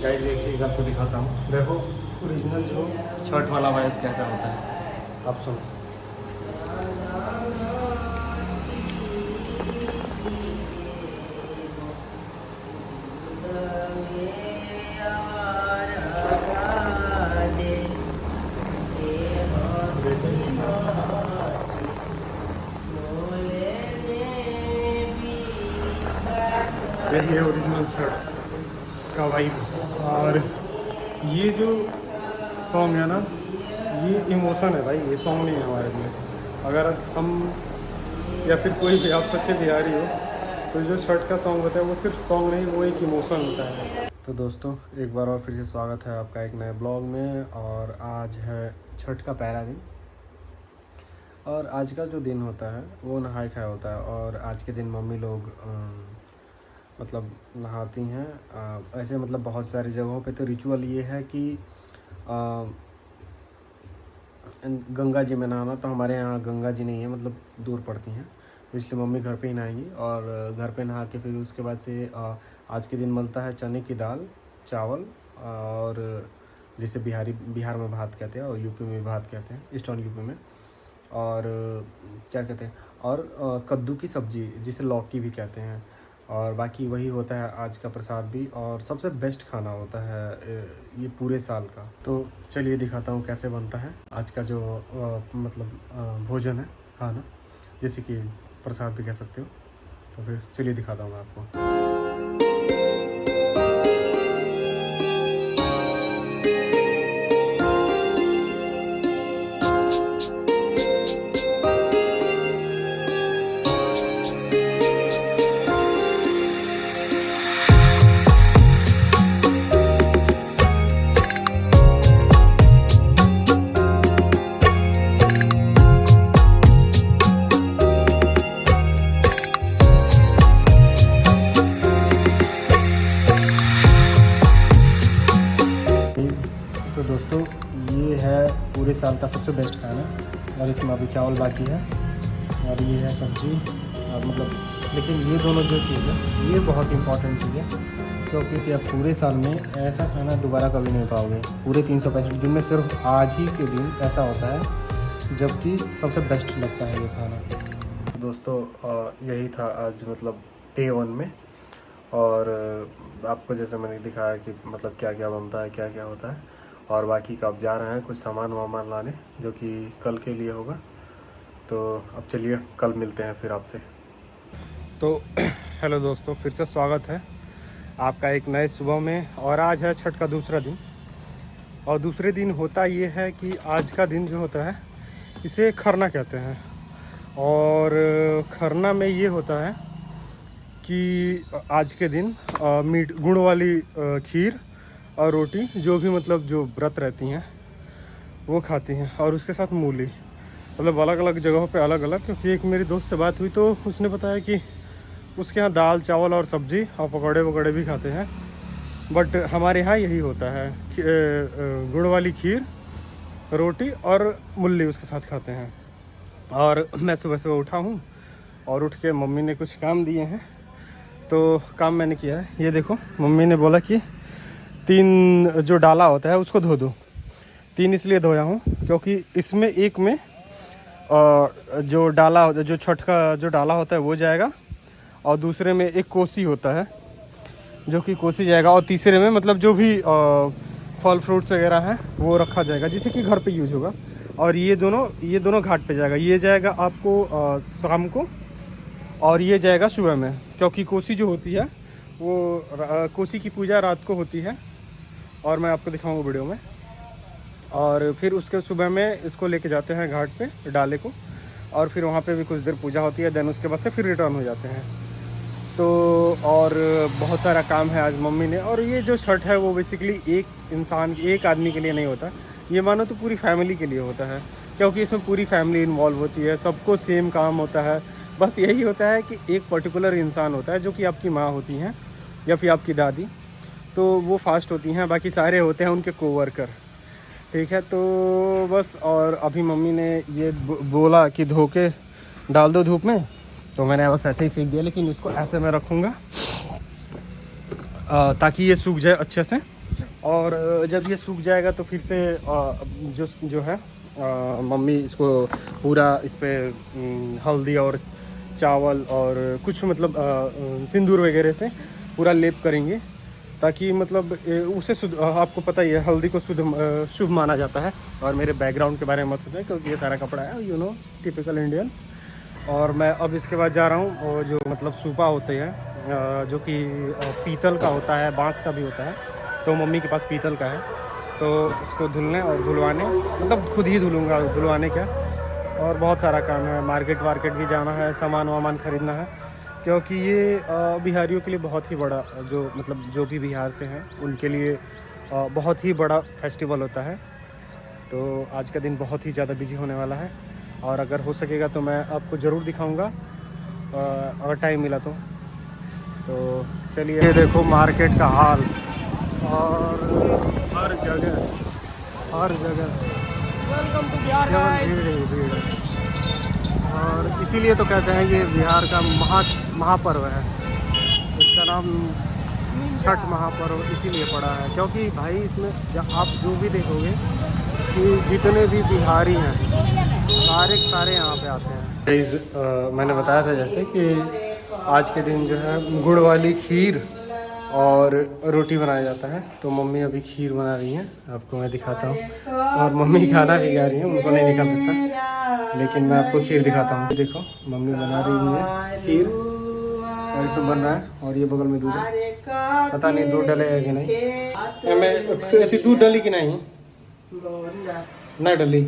Guys एक चीज़ आपको दिखाता हूँ, देखो ओरिजिनल जो शर्ट वाला वाइब कैसा होता है, आप सुनो। यही है ओरिजिनल शर्ट का वाइब। और ये जो सॉन्ग है ना, ये इमोशन है भाई, ये सॉन्ग नहीं है हमारे लिए। अगर हम या फिर कोई भी आप सच्चे बिहारी हो तो जो छठ का सॉन्ग होता है वो सिर्फ सॉन्ग नहीं, वो एक इमोशन होता है। तो दोस्तों एक बार और फिर से स्वागत है आपका एक नए ब्लॉग में। और आज है छठ का पहला दिन, और आज का जो दिन होता है वो नहाय खाया होता है। और आज के दिन मम्मी लोग मतलब नहाती हैं। ऐसे मतलब बहुत सारी जगहों पे तो रिचुअल ये है कि गंगा जी में नहाना। तो हमारे यहाँ गंगा जी नहीं है, मतलब दूर पड़ती हैं, तो इसलिए मम्मी घर पे ही नहाएंगी। और घर पे नहा के फिर उसके बाद से आज के दिन बनता है चने की दाल, चावल, और जिसे बिहार में भात कहते हैं और यूपी में भी भात कहते हैं, ईस्टर्न यूपी में। और क्या कहते हैं, और कद्दू की सब्ज़ी जिसे लौकी भी कहते हैं। और बाकी वही होता है आज का प्रसाद भी, और सबसे बेस्ट खाना होता है ये पूरे साल का। तो चलिए दिखाता हूँ कैसे बनता है आज का जो मतलब भोजन है, खाना, जैसे कि प्रसाद भी कह सकते हो। तो फिर चलिए दिखाता हूँ मैं आपको। तो दोस्तों ये है पूरे साल का सबसे बेस्ट खाना, और इसमें अभी चावल बाकी है, और ये है सब्जी, और मतलब लेकिन ये दोनों जो चीज़ है ये बहुत इंपॉर्टेंट चीज़ है, क्योंकि आप पूरे साल में ऐसा खाना दोबारा कभी नहीं पाओगे। पूरे 365 दिन में सिर्फ आज ही के दिन ऐसा होता है जबकि सबसे बेस्ट लगता है ये खाना। दोस्तों यही था आज मतलब डे 1 में। और आपको जैसे मैंने दिखाया कि मतलब क्या क्या बनता है, क्या क्या होता है। और बाकी का अब जा रहे हैं कुछ सामान वामान लाने जो कि कल के लिए होगा। तो अब चलिए कल मिलते हैं फिर आपसे। तो हेलो दोस्तों, फिर से स्वागत है आपका एक नए सुबह में। और आज है छठ का दूसरा दिन, और दूसरे दिन होता ये है कि आज का दिन जो होता है इसे खरना कहते हैं। और खरना में ये होता है कि आज के दिन मीठ गुड़ वाली खीर और रोटी, जो भी मतलब जो व्रत रहती हैं वो खाती हैं, और उसके साथ मूली। मतलब अलग अलग जगहों पे अलग अलग, क्योंकि एक मेरी दोस्त से बात हुई तो उसने बताया कि उसके यहाँ दाल चावल और सब्ज़ी और पकौड़े वकौड़े भी खाते हैं। बट हमारे यहाँ यही होता है, गुड़ वाली खीर, रोटी और मूली उसके साथ खाते हैं। और मैं सुबह सुबह उठा हूँ, और उठ के मम्मी ने कुछ काम दिए हैं, तो काम मैंने किया है। ये देखो, मम्मी ने बोला कि 3 जो डाला होता है उसको धो दो। 3 इसलिए धोया हूँ क्योंकि इसमें एक में जो डाला, जो छठ का जो डाला होता है वो जाएगा, और दूसरे में एक कोसी होता है जो कि कोसी जाएगा, और तीसरे में मतलब जो भी फल फ्रूट्स वगैरह हैं वो रखा जाएगा, जिससे कि घर पे यूज होगा। और ये दोनों घाट पे जाएगा। ये जाएगा आपको शाम को, और ये जाएगा सुबह में, क्योंकि कोसी जो होती है वो कोसी की पूजा रात को होती है, और मैं आपको दिखाऊंगा वीडियो में। और फिर उसके सुबह में इसको लेके जाते हैं घाट पे डाले को, और फिर वहाँ पे भी कुछ देर पूजा होती है, देन उसके बाद से फिर रिटर्न हो जाते हैं। तो और बहुत सारा काम है आज मम्मी ने। और ये जो छठ है वो बेसिकली एक आदमी के लिए नहीं होता, ये मानो तो पूरी फैमिली के लिए होता है, क्योंकि इसमें पूरी फैमिली इन्वॉल्व होती है, सबको सेम काम होता है। बस यही होता है कि एक पर्टिकुलर इंसान होता है जो कि आपकी माँ होती हैं या फिर आपकी दादी, तो वो फास्ट होती हैं, बाकी सारे होते हैं उनके कोवर्कर। ठीक है, तो बस। और अभी मम्मी ने ये बोला कि धो के डाल दो धूप में, तो मैंने बस ऐसे ही फेंक दिया, लेकिन इसको ऐसे मैं रखूँगा ताकि ये सूख जाए अच्छे से। और जब ये सूख जाएगा तो फिर से जो है मम्मी इसको पूरा इस पर हल्दी और चावल और कुछ मतलब सिंदूर वगैरह से पूरा लेप करेंगे, ताकि मतलब उसे शुद्ध, आपको पता ही है हल्दी को शुभ माना जाता है। और मेरे बैकग्राउंड के बारे में मत सोचें क्योंकि ये सारा कपड़ा है, यू नो, टिपिकल इंडियंस। और मैं अब इसके बाद जा रहा हूँ, और जो मतलब सूपा होते हैं जो कि पीतल का होता है, बांस का भी होता है, तो मम्मी के पास पीतल का है, तो उसको धुलने और धुलवाने, मतलब खुद ही धुलूँगा, धुलवाने क्या। और बहुत सारा काम है, मार्केट वार्केट भी जाना है, सामान वामान ख़रीदना है, क्योंकि ये बिहारियों के लिए बहुत ही बड़ा, जो मतलब जो भी बिहार से हैं उनके लिए बहुत ही बड़ा फेस्टिवल होता है। तो आज का दिन बहुत ही ज़्यादा बिजी होने वाला है, और अगर हो सकेगा तो मैं आपको ज़रूर दिखाऊंगा अगर टाइम मिला तो। चलिए, ये देखो मार्केट का हाल, और हर जगह वेलकम टू बिहार भीड़ है। और इसीलिए तो कहते हैं ये बिहार का महापर्व है। इसका नाम छठ महापर्व इसीलिए पड़ा है, क्योंकि भाई इसमें आप जो भी देखोगे कि जितने भी बिहारी हैं सारे यहाँ पे आते हैं। मैंने बताया था जैसे कि आज के दिन जो है गुड़ वाली खीर और रोटी बनाया जाता है, तो मम्मी अभी खीर बना रही हैं, आपको मैं दिखाता हूँ। और मम्मी खाना भी खा रही हैं, उनको नहीं दिखा सकता, लेकिन मैं आपको खीर दिखाता हूँ। देखो मम्मी बना रही है खीर, और ये सब बन रहा है, और ये बगल में दूध है, पता नहीं दूध डले है कि नहीं, मैं दूध डली कि नहीं डली।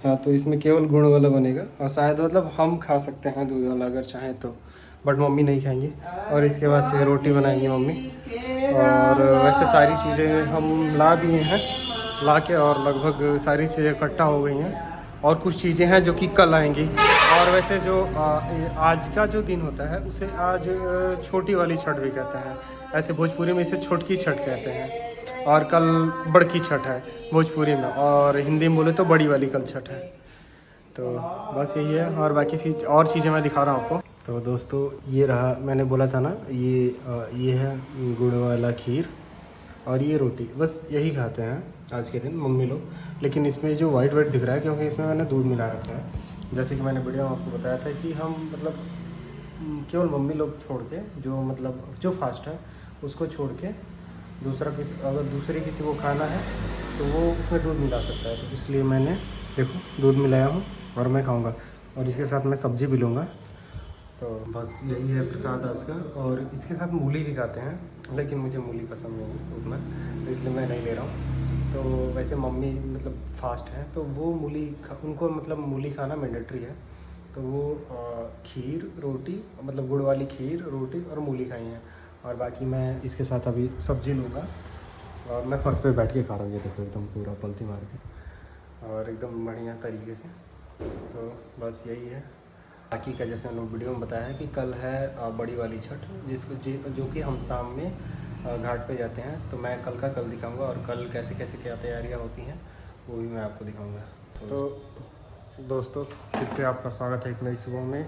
हाँ, तो इसमें केवल गुड़ वाला बनेगा, और शायद मतलब हम खा सकते हैं दूध वाला अगर चाहें तो, बट मम्मी नहीं खाएंगी। और इसके बाद से रोटी बनाएंगी मम्मी। और वैसे सारी चीज़ें हम ला दिए हैं, ला के, और लगभग सारी चीज़ें इकट्ठा हो गई हैं, और कुछ चीज़ें हैं जो कि कल आएंगी। और वैसे जो आज का जो दिन होता है उसे आज छोटी वाली छठ भी कहते हैं, ऐसे भोजपुरी में इसे छोटकी छठ कहते हैं, और कल बड़की छठ है भोजपुरी में, और हिंदी में बोले तो बड़ी वाली कल छठ है। तो बस यही है, और बाकी और चीज़ें मैं दिखा रहा हूँ आपको। तो दोस्तों ये रहा, मैंने बोला था ना, ये है गुड़ वाला खीर, और ये रोटी, बस यही खाते हैं आज के दिन मम्मी लोग। लेकिन इसमें जो वाइट दिख रहा है, क्योंकि इसमें मैंने दूध मिला रखा है। जैसे कि मैंने वीडियो में आपको बताया था कि हम मतलब केवल मम्मी लोग छोड़ के, जो मतलब जो फास्ट है उसको छोड़ के अगर दूसरे किसी को खाना है तो वो उसमें दूध मिला सकता है। तो इसलिए मैंने देखो दूध मिलाया हूँ, और मैं खाऊँगा, और इसके साथ मैं सब्ज़ी भी लूँगा। तो बस यही है प्रसाद आज का। और इसके साथ मूली भी खाते हैं, लेकिन मुझे मूली पसंद नहीं है उतना, इसलिए मैं नहीं ले रहा हूँ। तो वैसे मम्मी मतलब फास्ट है, तो वो उनको मतलब मूली खाना मैंडेटरी है, तो वो खीर रोटी, मतलब गुड़ वाली खीर रोटी और मूली खाई हैं। और बाकी मैं इसके साथ अभी सब्ज़ी लूँगा, और मैं फर्श पे बैठ के खा रहा हूँ। ये देखो एकदम पूरा पलती मार के, और एकदम बढ़िया तरीके से। तो बस यही है। बाकी का जैसे मैंने वीडियो में बताया है कि कल है बड़ी वाली छठ, जो कि हम शाम में घाट पे जाते हैं। तो मैं कल दिखाऊंगा, और कल कैसे कैसे क्या तैयारियां होती हैं वो भी मैं आपको दिखाऊंगा। तो दोस्तों फिर से आपका स्वागत है एक नई सुबह में।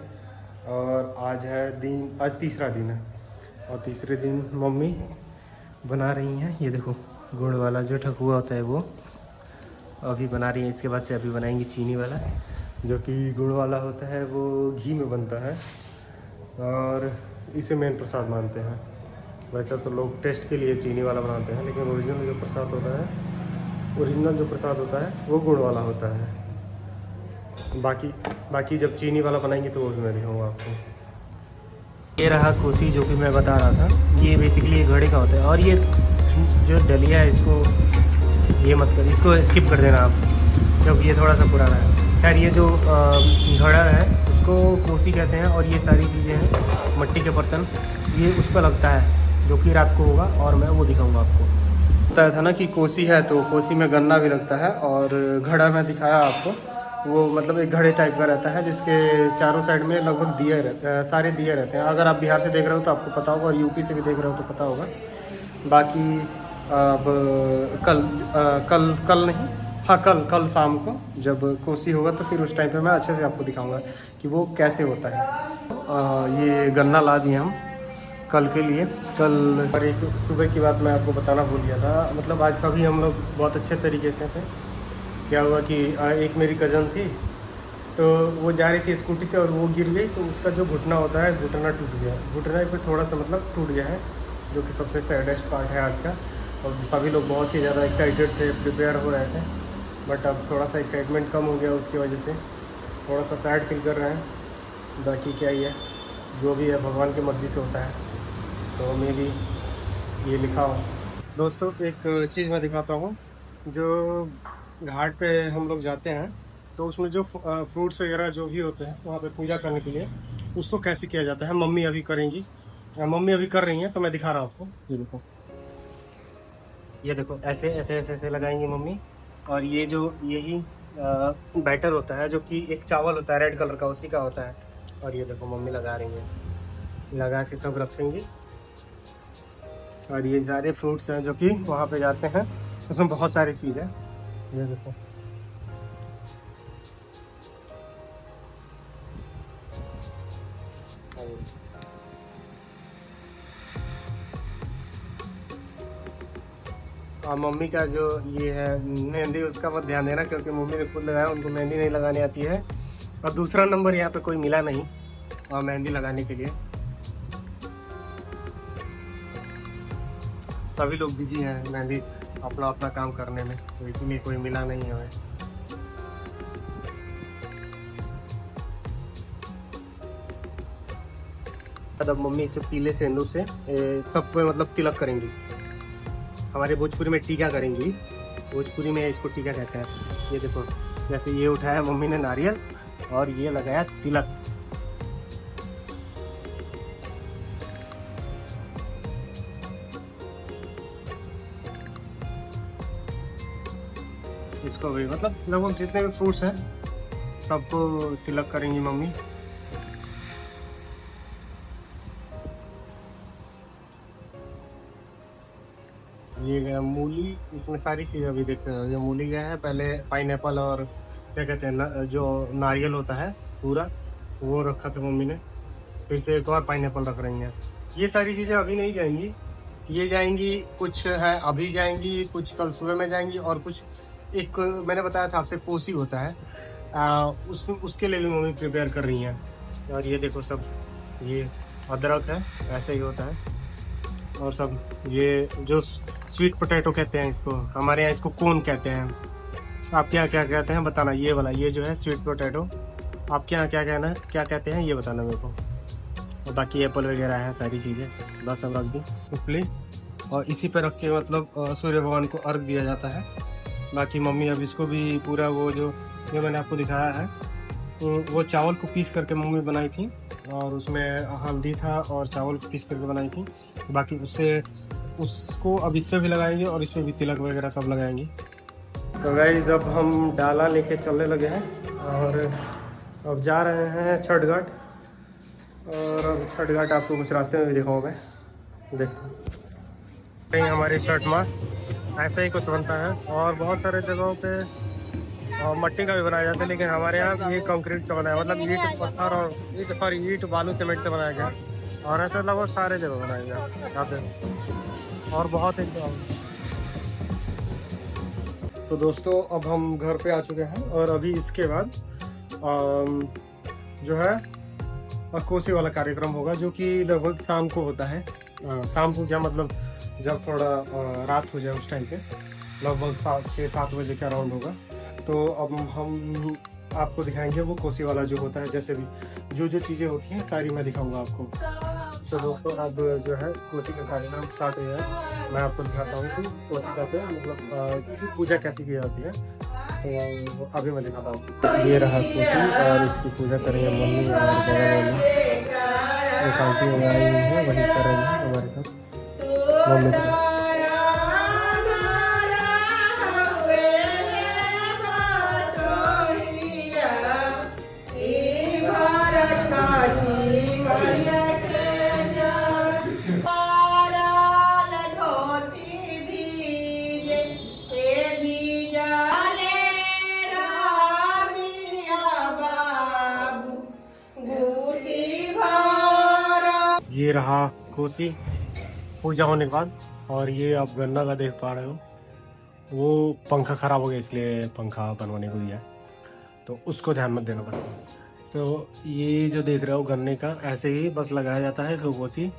और आज तीसरा दिन है, और तीसरे दिन मम्मी बना रही हैं, ये देखो गुड़ वाला जो ठकुआ होता है वो अभी बना रही हैं। इसके बाद से अभी बनाएंगी चीनी वाला, जो कि गुड़ वाला होता है, वो घी में बनता है, और इसे मेन प्रसाद मानते हैं। वैसे तो लोग टेस्ट के लिए चीनी वाला बनाते हैं, लेकिन ओरिजिनल जो प्रसाद होता है वो गुड़ वाला होता है। बाकी जब चीनी वाला बनाएंगे तो वो भी मैं दिखाऊंगा आपको। ये रहा कोसी, जो कि मैं बता रहा था, ये बेसिकली घड़े का होता है। और ये जो डलिया है, इसको स्किप कर देना आप, क्योंकि ये थोड़ा सा पुराना है। खैर, ये जो घड़ा है उसको कोसी कहते हैं, और ये सारी चीज़ें हैं मट्टी के बर्तन, ये उस पर लगता है, जो कि रात को होगा, और मैं वो दिखाऊंगा आपको। बताया था ना कि कोसी है, तो कोसी में गन्ना भी लगता है। और घड़ा मैं दिखाया आपको, वो मतलब एक घड़े टाइप का रहता है, जिसके चारों साइड में लगभग सारे दिए रहते हैं। अगर आप बिहार से देख रहे हो तो आपको पता होगा, और यूपी से भी देख रहे हो तो पता होगा। बाकी अब कल शाम को जब कोसी होगा तो फिर उस टाइम पे मैं अच्छे से आपको दिखाऊंगा कि वो कैसे होता है। ये गन्ना ला दिए हम कल के लिए। कल और एक सुबह की बात मैं आपको बताना भूल गया था, मतलब आज सभी हम लोग बहुत अच्छे तरीके से थे। क्या हुआ कि एक मेरी कज़न थी, तो वो जा रही थी स्कूटी से और वो गिर गई, तो उसका जो घुटना होता है घुटना टूट गया, घुटना पे थोड़ा सा मतलब टूट गया है, जो कि सबसे सैडेस्ट पार्ट है आज का। और सभी लोग बहुत ही ज़्यादा एक्साइटेड थे, प्रिपेयर हो रहे थे, बट अब थोड़ा सा एक्साइटमेंट कम हो गया, उसकी वजह से थोड़ा सा सैड फील कर रहे हैं। बाकी क्या ही है, जो भी है भगवान की मर्ज़ी से होता है, तो मैं भी ये लिखा हो। दोस्तों एक चीज़ मैं दिखाता हूँ, जो घाट पे हम लोग जाते हैं तो उसमें जो फ्रूट्स वगैरह जो भी होते हैं वहाँ पे पूजा करने के लिए, उसको कैसे किया जाता है मम्मी अभी करेंगी, मम्मी अभी कर रही हैं, तो मैं दिखा रहा हूँ आपको। ये देखो ऐसे ऐसे ऐसे ऐसे लगाएंगी मम्मी। और ये जो यही बैटर होता है, जो कि एक चावल होता है रेड कलर का, उसी का होता है। और ये देखो मम्मी लगा रही हैं, लगा के सब रखेंगी। और ये सारे फ्रूट्स हैं जो कि वहाँ पे जाते हैं, उसमें बहुत सारी चीज़ है। ये देखो और मम्मी का जो ये है मेहंदी, उसका मत ध्यान देना, क्योंकि मम्मी ने खुद लगाया, उनको मेहंदी नहीं लगानी आती है। और दूसरा नंबर यहाँ पे कोई मिला नहीं और मेहंदी लगाने के लिए, सभी लोग बिजी हैं मेहंदी अपना अपना काम करने में, तो इसीलिए कोई मिला नहीं है हमें। अब मम्मी इसे पीले सिंदूर से सब पे मतलब तिलक करेंगी। हमारे भोजपुरी में टीका करेंगी, भोजपुरी में इसको टीका कहते हैं। ये देखो जैसे ये उठाया मम्मी ने नारियल और ये लगाया तिलक। इसको भी मतलब लगभग जितने भी फ्रूट्स हैं सबको तिलक करेंगी मम्मी। ये गया मूली, इसमें सारी चीज़ें अभी देखते हैं। ये मूली गया है, पहले पाइनएप्पल और क्या कहते हैं जो नारियल होता है पूरा, वो रखा था मम्मी ने, फिर से एक और पाइनएप्पल रख रही हैं। ये सारी चीज़ें अभी नहीं जाएंगी, ये जाएंगी कुछ है अभी जाएंगी, कुछ कल सुबह में जाएंगी, और कुछ एक मैंने बताया था आपसे कोसी होता है, उसके लिए भी मम्मी प्रिपेयर कर रही हैं। और ये देखो सब, ये अदरक है, ऐसे ही होता है। और सब ये जो स्वीट पोटैटो कहते हैं इसको, हमारे यहाँ इसको कोन कहते हैं, आप क्या क्या कहते हैं बताना। ये वाला ये जो है स्वीट पोटैटो, आपके यहाँ क्या कहना है, क्या कहते हैं ये बताना मेरे को। और बाकी एप्पल वगैरह है सारी चीज़ें, बस अब रख दी उपली, और इसी पर रख के मतलब सूर्य भगवान को अर्घ दिया जाता है। बाकी मम्मी अब इसको भी पूरा वो जो मैंने आपको दिखाया है, वो चावल को पीस करके मम्मी बनाई थी, और उसमें हल्दी था और चावल को पीस करके बनाई थी। बाकी उसको अब इस पर भी लगाएंगे और इस पर भी तिलक वगैरह सब लगाएंगे। तो गाइस अब हम डाला लेके चलने लगे हैं और अब जा रहे हैं छठ घाट। और अब छठ घाट आपको कुछ रास्ते में भी दिखाऊँ मैं, देखते कहीं हमारी छठ माँ ऐसा ही कुछ बनता है। और बहुत सारे जगहों पे मट्टी का भी बनाया जाता है, लेकिन हमारे यहाँ ये कंक्रीट का बनाया, मतलब ईंट पत्थर और ईंट बालू सीमेंट से बनाया गया, और ऐसा लगभग सारे जगह बनाया गया यहाँ पे। और बहुत एकदम तो दोस्तों अब हम घर पे आ चुके हैं, और अभी इसके बाद जो है कोसी वाला कार्यक्रम होगा, जो कि लगभग शाम को होता है। शाम को क्या मतलब जब थोड़ा रात हो जाए उस टाइम पे, लगभग 6-7 बजे का राउंड होगा। तो अब हम आपको दिखाएंगे वो कोसी वाला जो होता है, जैसे भी जो चीज़ें होती हैं सारी मैं दिखाऊंगा आपको। तो दोस्तों अब जो है कोसी का कार्यक्रम स्टार्ट हुआ है, मैं आपको दिखाता हूँ कि कोसी का से मतलब पूजा कैसे की जाती है, तो अभी मैं दिखाता हूँ। ये रहा कोसी, और इसकी पूजा करेंगे मम्मी और बगल में एक आंटी वगैरह आई हुई है, वही कर रही है हमारे साथ मम्मी के साथ। ये रहा कोसी पूजा होने के बाद। और ये आप गन्ना का देख पा रहे हो, वो पंखा ख़राब हो गया इसलिए पंखा बनवाने को दिया, तो उसको ध्यान मत देना बस। तो ये जो देख रहे हो गन्ने का ऐसे ही बस लगाया जाता है कोसी।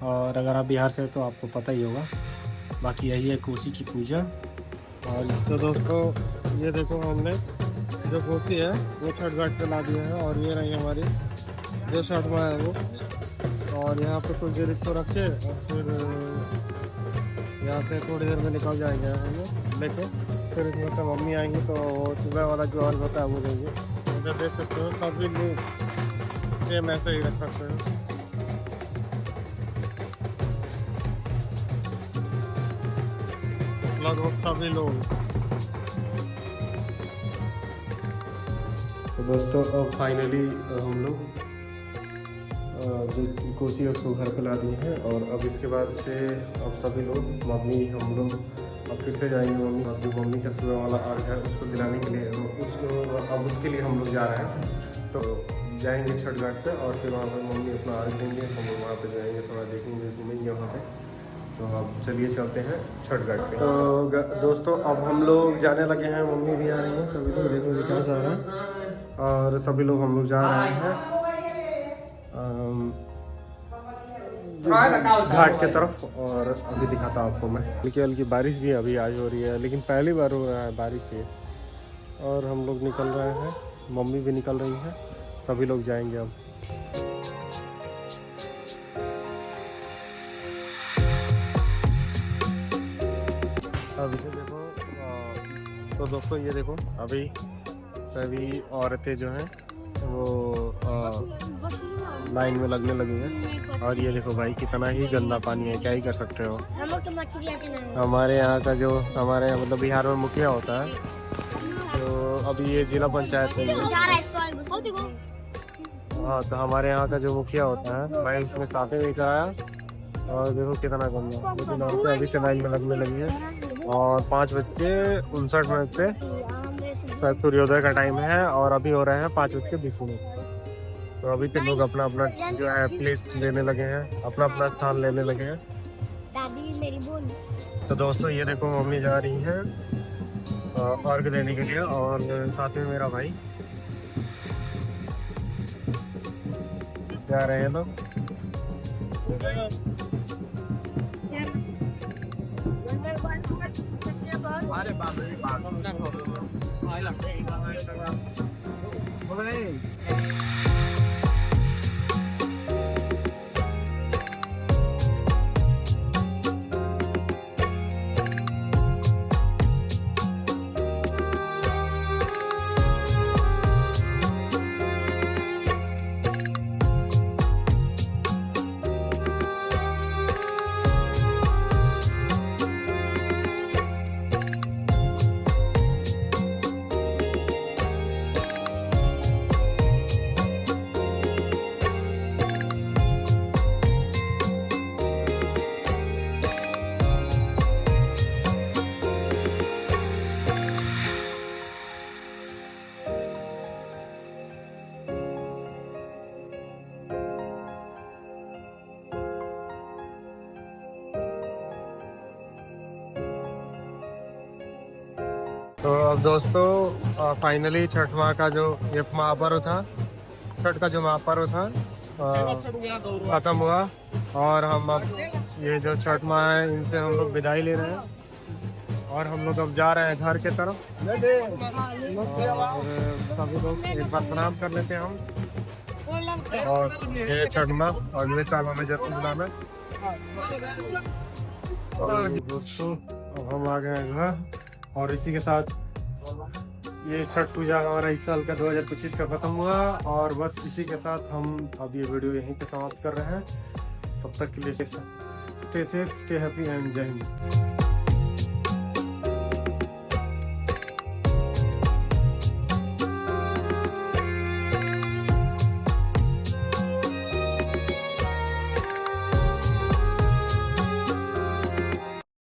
और अगर आप बिहार से तो आपको पता ही होगा। बाकी यही है कोसी की पूजा। और तो दोस्तों ये देखो हमने जो कोसी है वो छठ घाट पे ला दिया है। और ये रही हमारी जो छठ माँ है वो। और यहाँ पे कुछ देर इसको रखे और फिर यहाँ से थोड़ी देर में निकल जाएंगे हम लोग लेके। फिर इसमें से मम्मी आएंगी तो सुबह वाला जो अर्घ होता है वो देंगे। इधर देख सकते हो सभी लोग सेम ऐसे ही रख सकते हैं। लगभग सभी लोग। तो दोस्तों अब फाइनली हम लोग जो कोसी है उसको घर पे ला दिए हैं। और अब इसके बाद से अब सभी लोग मम्मी हम लोग अब फिर से जाएंगे। मम्मी का सुबह वाला अर्घ है उसको दिलाने के लिए अब उसके लिए हम लोग जा रहे हैं। तो जाएंगे छठ घाट पे और फिर वहाँ पर मम्मी अपना अर्घ देंगे। हम लोग वहाँ पे जाएंगे, थोड़ा देखेंगे, घूमेंगे वहाँ पे। तो अब चलिए चलते हैं छठ घाट पे। तो दोस्तों अब हम लोग जाने लगे हैं, मम्मी भी आ रही हैं, सभी लोग देखो विकास आ रहा है और सभी लोग हम लोग जा रहे हैं घाट के तरफ। और अभी दिखाता हूँ आपको मैं। हल्की हल्की बारिश भी अभी आज हो रही है, लेकिन पहली बार हो रहा है बारिश ये। और हम लोग निकल रहे हैं, मम्मी भी निकल रही है, सभी लोग जाएंगे अब। अभी देखो तो दोस्तों ये देखो अभी सभी औरतें जो हैं वो लाइन में लगने लगी हैं। और ये देखो भाई कितना ही गंदा पानी है, क्या ही कर सकते हो। हमारे यहाँ का जो हमारे यहाँ मतलब बिहार में मुखिया होता है, तो अभी ये जिला पंचायत में हाँ, तो हमारे यहाँ का जो मुखिया होता है भाई उसमें साफे नहीं कराया। और देखो कितना गंदा, लेकिन औरतें अभी से लाइन में लगने लगी है। और 5:59 पे सूर्योदय का टाइम है और अभी हो रहे हैं 5:20। तो अभी के लोग अपना अपना जो है प्लेस लेने लगे हैं, अपना अपना स्थान लेने लगे हैं। दादी मेरी बोल। तो दोस्तों ये देखो मम्मी जा रही है अर्घ देने के लिए और साथ में मेरा भाई जा रहे हैं लोग। अरे बाप रे तो अब दोस्तों फाइनली छठ माह का जो ये महापर्व था, छठ का जो महापर्व था खत्म हुआ। और हम अब ये जो छठ माह है इनसे हम लोग विदाई ले रहे हैं और हम लोग अब जा रहे हैं घर के तरफ। और सभी लोग एक बार प्रणाम कर लेते हैं हम। और ये छठ माह अगले साल हमें जरूर बुलाना। और दोस्तों अब हम आ गए हैं घर और इसी के साथ ये छठ पूजा हमारा इस साल का 2025 का खत्म हुआ। और बस इसी के साथ हम अब ये वीडियो यहीं पे समाप्त कर रहे हैं। तब तक के लिए stay safe, stay happy and जय हिंद।